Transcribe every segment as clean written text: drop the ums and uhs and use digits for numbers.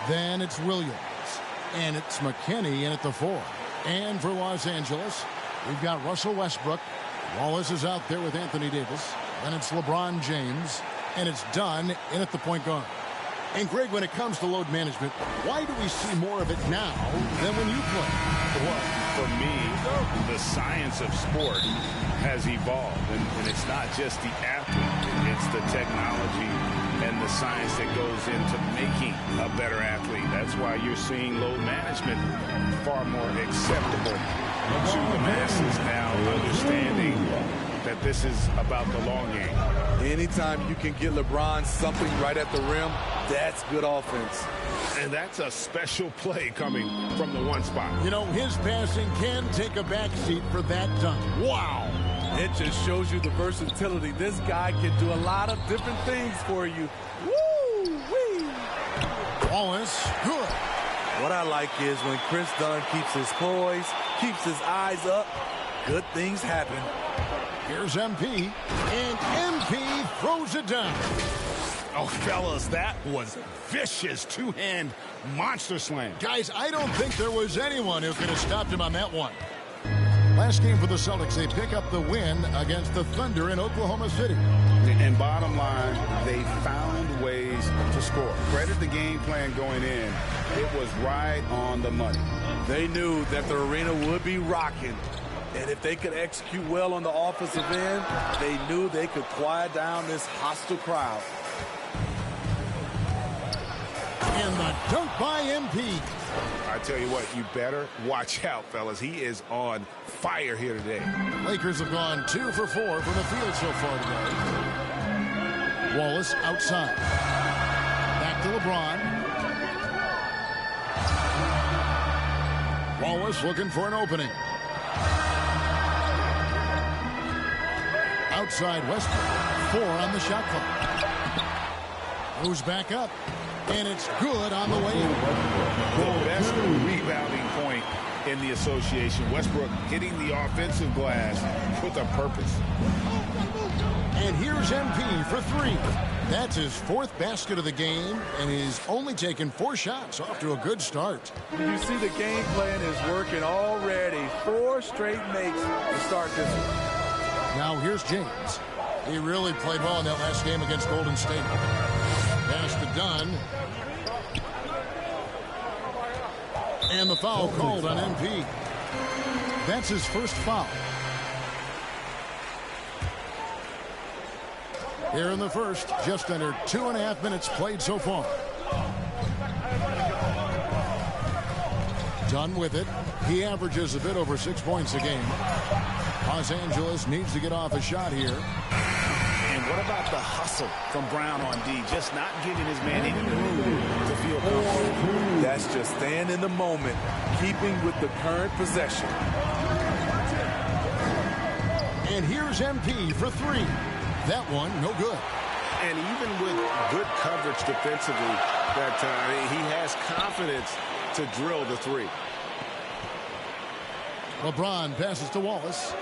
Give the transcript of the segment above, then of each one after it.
Then it's Williams. And it's McKinney in at the 4. And for Los Angeles, we've got Russell Westbrook. Wallace is out there with Anthony Davis. Then it's LeBron James. And it's Dunn in at the point guard. And, Greg, when it comes to load management, why do we see more of it now than when you play? Well, for me, the science of sport has evolved. And it's not just the athlete. It's the technology and the science that goes into making a better athlete. That's why you're seeing load management far more acceptable to the masses now, understanding that this is about the long game. Anytime you can get LeBron something right at the rim, that's good offense. And that's a special play coming from the one spot. You know, his passing can take a backseat for that dunk. Wow. It just shows you the versatility. This guy can do a lot of different things for you. Woo-wee. Wallace, good. What I like is when Chris Dunn keeps his poise, keeps his eyes up, good things happen. Here's MP, and MP throws it down. Oh, fellas, that was vicious two-hand monster slam. Guys, I don't think there was anyone who could have stopped him on that one. Last game for the Celtics, they pick up the win against the Thunder in Oklahoma City. And bottom line, they found ways to score. Credit the game plan going in. It was right on the money. They knew that the arena would be rocking. And if they could execute well on the offensive end, they knew they could quiet down this hostile crowd. And the dunk by MP. I tell you what, you better watch out, fellas. He is on fire here today. Lakers have gone 2 for 4 from the field so far today. Wallace outside. Back to LeBron. Wallace looking for an opening. Outside Westbrook. 4 on the shot clock. Moves back up. And it's good on the way in. The best rebounding point in the association. Westbrook hitting the offensive glass with a purpose. And here's MP for 3. That's his 4th basket of the game, and he's only taken 4 shots. Off to a good start. You see the game plan is working already. 4 straight makes to start this one. Now here's James. He really played well in that last game against Golden State. Pass to Dunn. And the foul called on MP. That's his first foul. Here in the first, just under 2.5 minutes played so far. Dunn with it. He averages a bit over 6 points a game. Los Angeles needs to get off a shot here. And what about the hustle from Brown on D? Just not giving his man any room to feel comfortable. That's just staying in the moment, keeping with the current possession. And here's MP for 3. That one, no good. And even with good coverage defensively that time, he has confidence to drill the 3. LeBron passes to Wallace.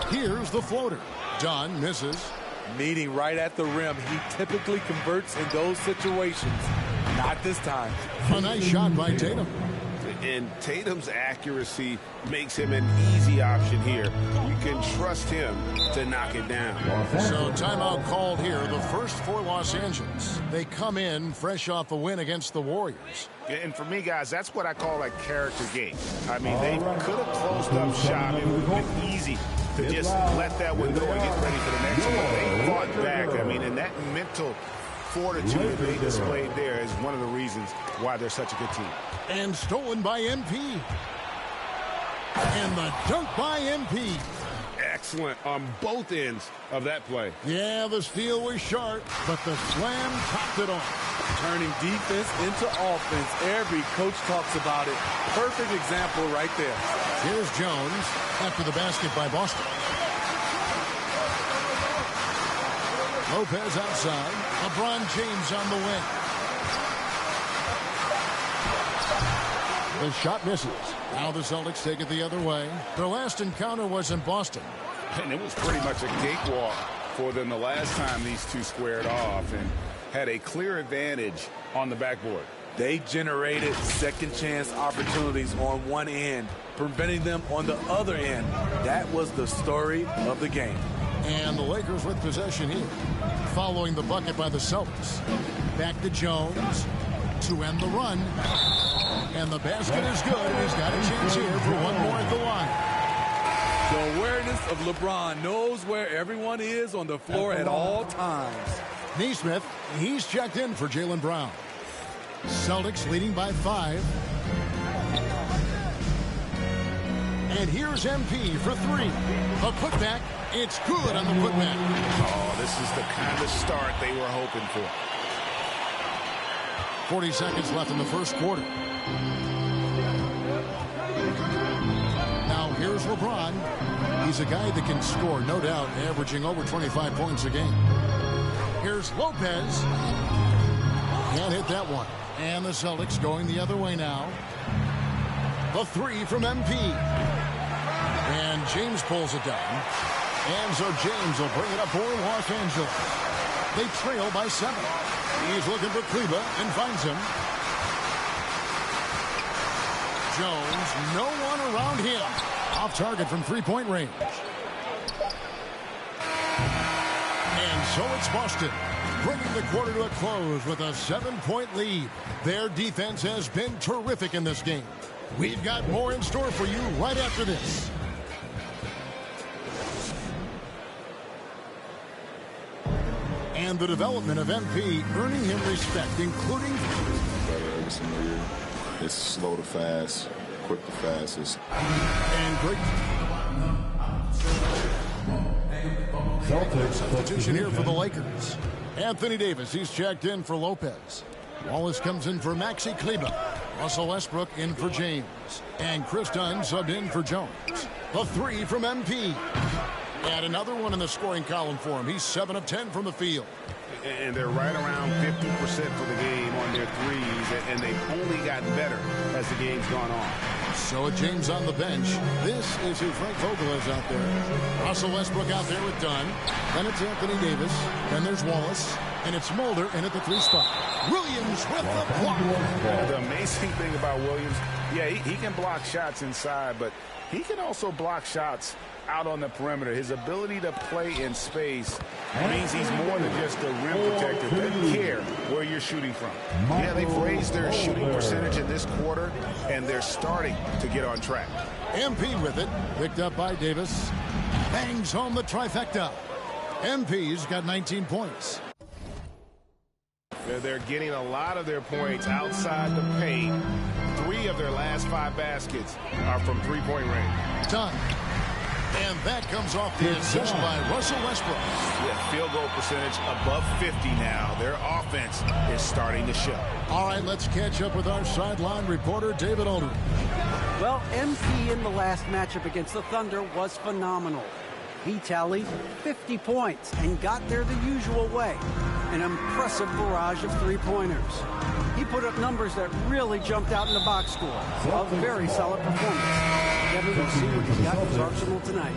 Here's the floater. Dunn misses. Meeting right at the rim. He typically converts in those situations. Not this time. A nice shot by Tatum. And Tatum's accuracy makes him an easy option here. You can trust him to knock it down. So timeout called here. The first for Los Angeles. They come in fresh off a win against the Warriors. And for me, guys, that's what I call a character game. I mean, they could have closed up shop. It would have been easy to just let that one go and get ready for the next one. They fought back. I mean, and that mental fortitude they displayed there is one of the reasons why they're such a good team. And stolen by MP. And the dunk by MP. Excellent on both ends of that play. Yeah, the steal was sharp, but the slam topped it off. Turning defense into offense. Every coach talks about it. Perfect example right there. Here's Jones after the basket by Boston. Lopez outside. LeBron James on the wing. The shot misses. Now the Celtics take it the other way. Their last encounter was in Boston. And it was pretty much a cakewalk for them the last time these two squared off. And had a clear advantage on the backboard. They generated second chance opportunities on one end, preventing them on the other end. That was the story of the game. And the Lakers with possession here, following the bucket by the Celtics. Back to Jones to end the run. And the basket is good, and he's got a chance here for one more at the line. The awareness of LeBron knows where everyone is on the floor at all times. Neesmith, he's checked in for Jaylen Brown. Celtics leading by 5. And here's MP for 3. A putback. It's good on the putback. Oh, this is the kind of start they were hoping for. 40 seconds left in the first quarter. Now here's LeBron. He's a guy that can score, no doubt, averaging over 25 points a game. Here's Lopez. Can't hit that one. And the Celtics going the other way now. The 3 from MP. And James pulls it down. And so James will bring it up for Los Angeles. They trail by 7. He's looking for Kleba and finds him. Jones, no one around him. Off target from three-point range. And so it's Boston, bringing the quarter to a close with a 7-point lead. Their defense has been terrific in this game. We've got more in store for you right after this. And the development of MP earning him respect, including better every single year. It's slow to fast, quick to fast. And great substitution here for the Lakers. Anthony Davis, he's checked in for Lopez. Wallace comes in for Maxi Kleba. Russell Westbrook in for James. And Chris Dunn subbed in for Jones. The 3 from MP. And another one in the scoring column for him. He's 7 of 10 from the field. And they're right around 50% for the game on their threes, and they've only gotten better as the game's gone on. So with James on the bench, this is who Frank Vogel is out there. Russell Westbrook out there with Dunn. Then it's Anthony Davis. Then there's Wallace. And it's Mulder in at the 3 spot. Williams with the block. The amazing thing about Williams, yeah, he can block shots inside, but he can also block shots out on the perimeter. His ability to play in space means he's more than just a rim protector. Doesn't care where you're shooting from. Yeah, they've raised their shooting percentage in this quarter, and they're starting to get on track. MP with it, picked up by Davis. Bangs home the trifecta. MP's got 19 points. They're getting a lot of their points outside the paint. 3 of their last 5 baskets are from three-point range. Done. And that comes off the assist by Russell Westbrook. Yeah, field goal percentage above 50 now. Their offense is starting to show. All right, let's catch up with our sideline reporter, David Aldridge. Well, MP in the last matchup against the Thunder was phenomenal. He tallied 50 points and got there the usual way. An impressive barrage of three-pointers. He put up numbers that really jumped out in the box score. A very solid performance. Kevin, we'll see what he's got in his arsenal tonight.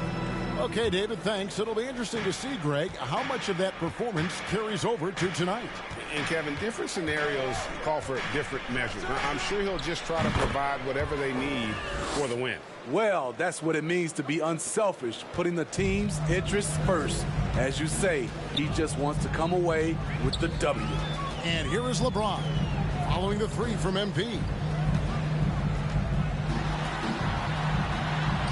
Okay, David, thanks. It'll be interesting to see, Greg, how much of that performance carries over to tonight. And, Kevin, different scenarios call for different measures. I'm sure he'll just try to provide whatever they need for the win. Well, that's what it means to be unselfish, putting the team's interests first. As you say, he just wants to come away with the W. And here is LeBron, following the 3 from MP.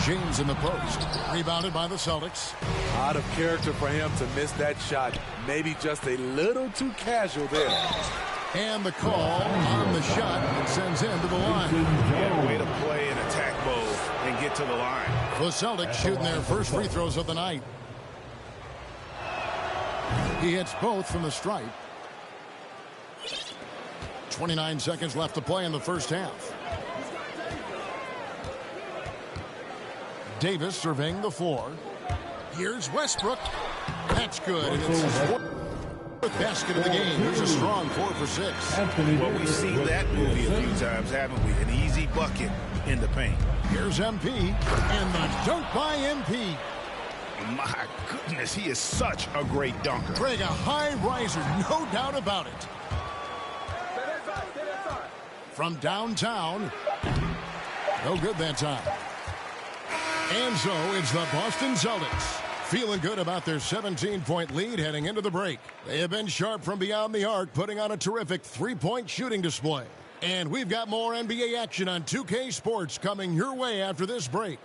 James in the post, rebounded by the Celtics. Out of character for him to miss that shot. Maybe just a little too casual there. And the call on the shot that sends him to the line. Yeah, way to play and attack both and get to the line. The Celtics shooting their first free throws of the night. He hits both from the stripe. 29 seconds left to play in the first half. Davis surveying the floor. Here's Westbrook. That's good. And it's his 4th basket of the game. Here's a strong 4 for 6. Well, we've seen that movie a few times, haven't we? An easy bucket in the paint. Here's MP. And the dunk by MP. My goodness, he is such a great dunker. Greg, a high riser, no doubt about it. From downtown, no good that time. And so it's the Boston Celtics feeling good about their 17-point lead heading into the break. They have been sharp from beyond the arc, putting on a terrific three-point shooting display. And we've got more NBA action on 2K Sports coming your way after this break.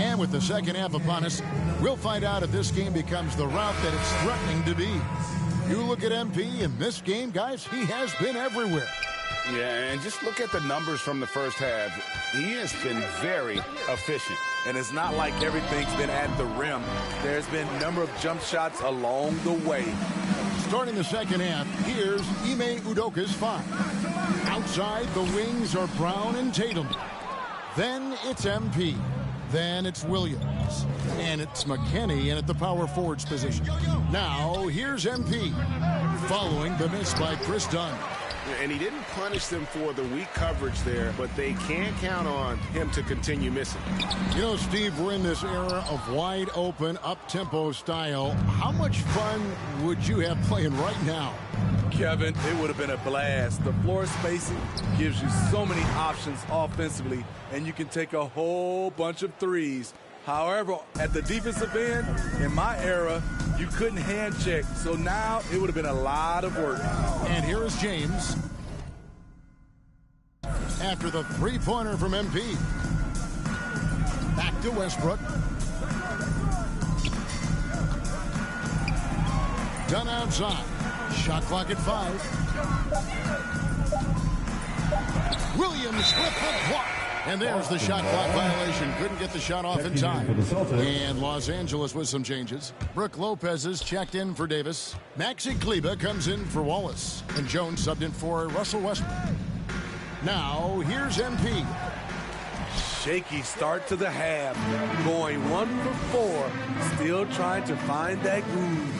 And with the second half upon us, we'll find out if this game becomes the route that it's threatening to be. You look at MP in this game, guys, he has been everywhere. Yeah, and just look at the numbers from the first half. He has been very efficient. And it's not like everything's been at the rim. There's been a number of jump shots along the way. Starting the second half, here's Ime Udoka's 5. Outside, the wings are Brown and Tatum. Then it's MP. Then it's Williams. And it's McKinney in at the power forwards position. Now, here's MP. Following the miss by Chris Dunn. And he didn't punish them for the weak coverage there, but they can't count on him to continue missing. You know, Steve, we're in this era of wide open, up-tempo style. How much fun would you have playing right now? Kevin, it would have been a blast. The floor spacing gives you so many options offensively, and you can take a whole bunch of threes. However, at the defensive end, in my era, you couldn't hand check. So now it would have been a lot of work. And here is James. After the three-pointer from MP. Back to Westbrook. Done outside. Shot clock at 5. Williams with the block. And there's the shot clock violation. Couldn't get the shot off in time. And Los Angeles with some changes. Brook Lopez is checked in for Davis. Maxi Kleber comes in for Wallace. And Jones subbed in for Russell Westbrook. Now, here's MP. Shaky start to the half. Going 1 for 4. Still trying to find that groove.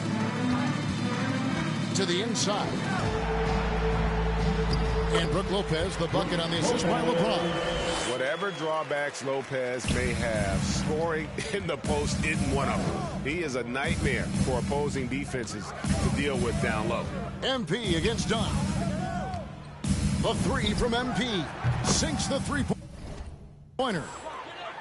To the inside. And Brook Lopez, the bucket on the assist by LeBron. Whatever drawbacks Lopez may have, scoring in the post isn't one of them. He is a nightmare for opposing defenses to deal with down low. MP against Dunn. The three from MP. Sinks the three-pointer.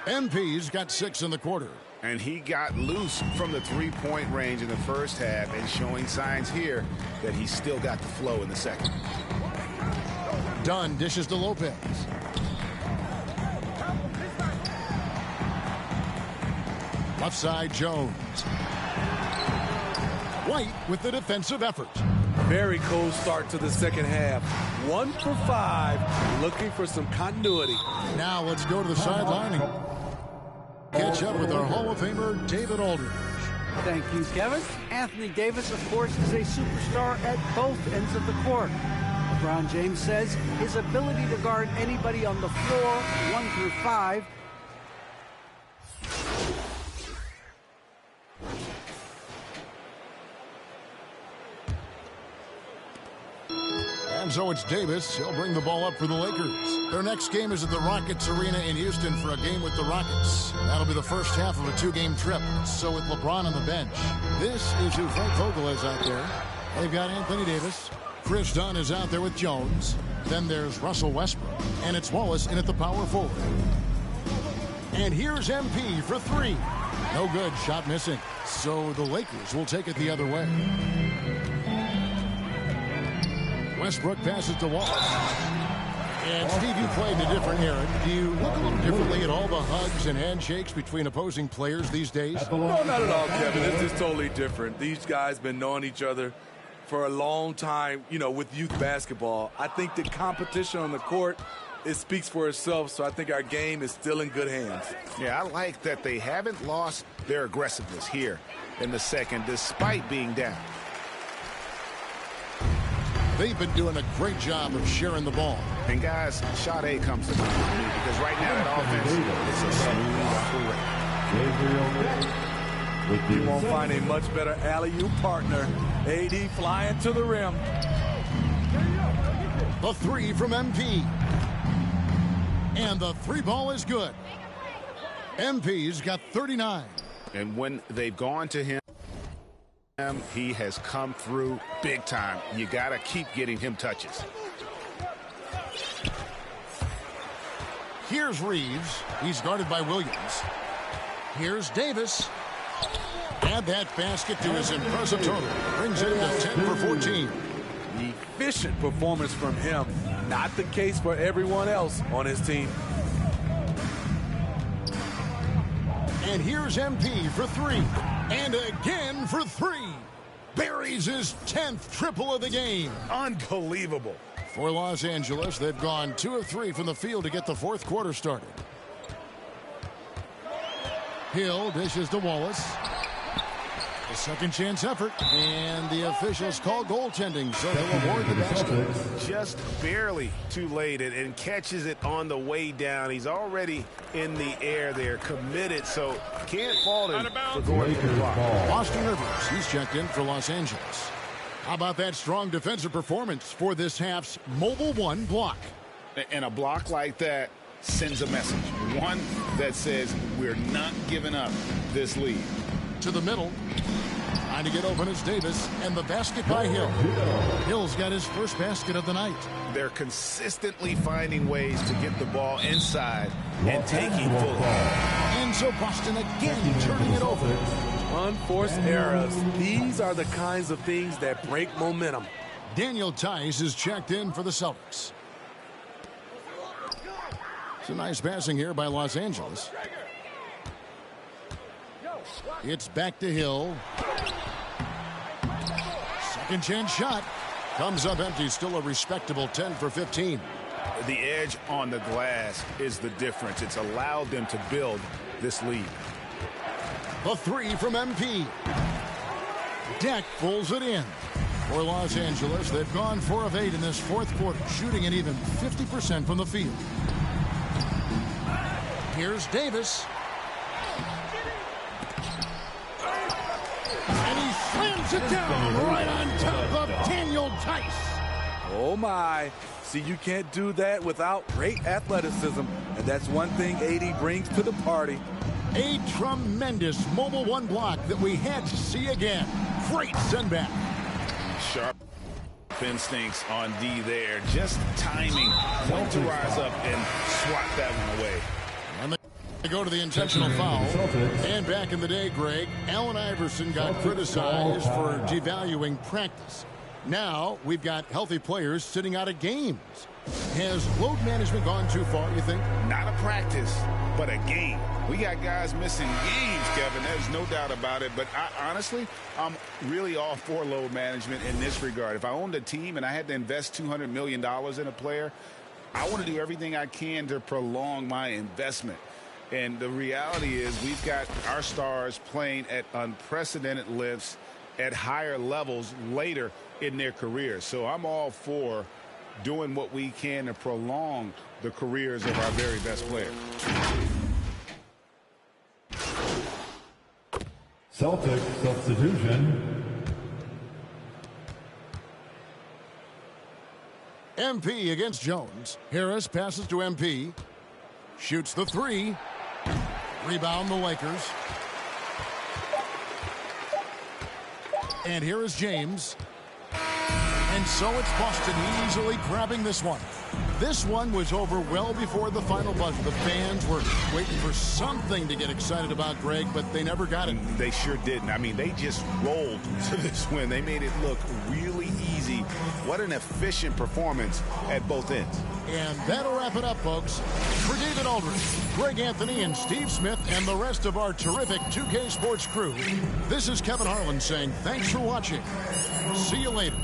MP's got 6 in the quarter. And he got loose from the three-point range in the first half and showing signs here that he's still got the flow in the second. Dunn dishes to Lopez. Left side, Jones. White with the defensive effort. Very cold start to the second half. 1 for 5, looking for some continuity. Now let's go to the sideline and catch up with our Hall of Famer, David Aldridge. Thank you, Kevin. Anthony Davis, of course, is a superstar at both ends of the court. LeBron James says his ability to guard anybody on the floor, 1 through 5, and so it's Davis. He'll bring the ball up for the Lakers. Their next game is at the Rockets Arena in Houston for a game with the Rockets. That'll be the first half of a 2-game trip. So with LeBron on the bench, this is who Frank Vogel is out there. They've got Anthony Davis. Chris Dunn is out there with Jones. Then there's Russell Westbrook. And it's Wallace in at the power forward. And here's MP for 3. No good. Shot missing. So the Lakers will take it the other way. Westbrook passes to Wallace. And Steve, you played in a different era. Do you look a little differently at all the hugs and handshakes between opposing players these days? No, not at all, Kevin. It's just totally different. These guys been knowing each other for a long time, you know, with youth basketball. I think the competition on the court, it speaks for itself, so I think our game is still in good hands. Yeah, I like that they haven't lost their aggressiveness here in the second, despite being down. They've been doing a great job of sharing the ball. And guys, shot A comes to mind for me because right now that offense is a smooth operate. You won't find a much better alley-oop partner. AD flying to the rim. The three from MP. And the three ball is good. MP's got 39. And when they've gone to him, he has come through big time. You got to keep getting him touches. Here's Reeves. He's guarded by Williams. Here's Davis. Add that basket to his impressive total. Brings it to 10 for 14. Efficient performance from him. Not the case for everyone else on his team. And here's MP for three. And again for three. Buries his 10th triple of the game. Unbelievable. For Los Angeles, they've gone 2 of 3 from the field to get the fourth quarter started. Hill dishes to Wallace. A second chance effort. And the officials call goaltending, so they'll award the basket. Just barely too late and catches it on the way down. He's already in the air there, committed, so can't fault him for going to the block. Austin Rivers, he's checked in for Los Angeles. How about that strong defensive performance for this half's Mobile One block? And a block like that sends a message. One that says we're not giving up this lead. To the middle. Trying to get open is Davis, and the basket by Hill. Hill's got his first basket of the night. They're consistently finding ways to get the ball inside and taking full. And so Boston again turning it over. Unforced errors. These are the kinds of things that break momentum. Daniel Tice is checked in for the Celtics. It's a nice passing here by Los Angeles. It's back to Hill. Second chance shot. Comes up empty. Still a respectable 10 for 15. The edge on the glass is the difference. It's allowed them to build this lead. The three from MP. Deck pulls it in. For Los Angeles, they've gone 4 of 8 in this fourth quarter, shooting an even 50% from the field. Here's Davis. And he slams it down right on top of Daniel Tice. Oh, my. See, you can't do that without great athleticism, and that's one thing AD brings to the party. A tremendous Mobile One block that we had to see again. Great send back. Sharp instincts on D there. Just timing when to rise up and swat that one away. And they go to the intentional foul. And back in the day, Greg, Allen Iverson got criticized for devaluing practice. Now we've got healthy players sitting out of games. Has load management gone too far, you think? Not a practice, but a game. We got guys missing games, Kevin. There's no doubt about it. But honestly, I'm really all for load management in this regard. If I owned a team and I had to invest $200 million in a player, I want to do everything I can to prolong my investment. And the reality is we've got our stars playing at unprecedented lengths at higher levels later in their careers. So I'm all for doing what we can to prolong the careers of our very best players. Celtics substitution. MP against Jones. Harris passes to MP. Shoots the three. Rebound the Lakers. And here is James. And so it's Boston easily grabbing this one. This one was over well before the final buzzer. The fans were waiting for something to get excited about, Greg, but they never got it. They sure didn't. I mean, they just rolled to this win. They made it look really easy. What an efficient performance at both ends. And that'll wrap it up, folks. For David Aldridge, Greg Anthony, and Steve Smith, and the rest of our terrific 2K Sports crew, this is Kevin Harlan saying thanks for watching. See you later.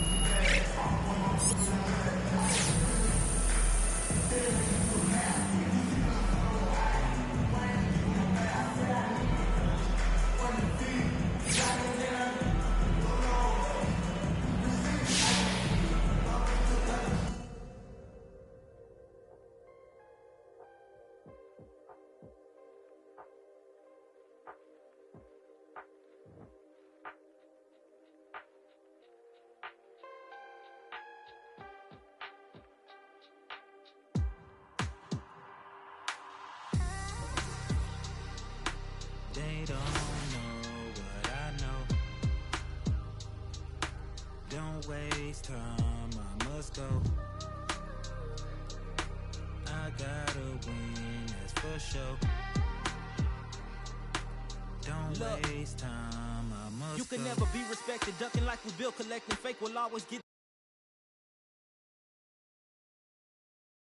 They don't know what I know. Don't waste time, I must go. I gotta win, that's for sure. Don't waste time, I must go. You can never be respected, ducking like we built, collecting fake will always get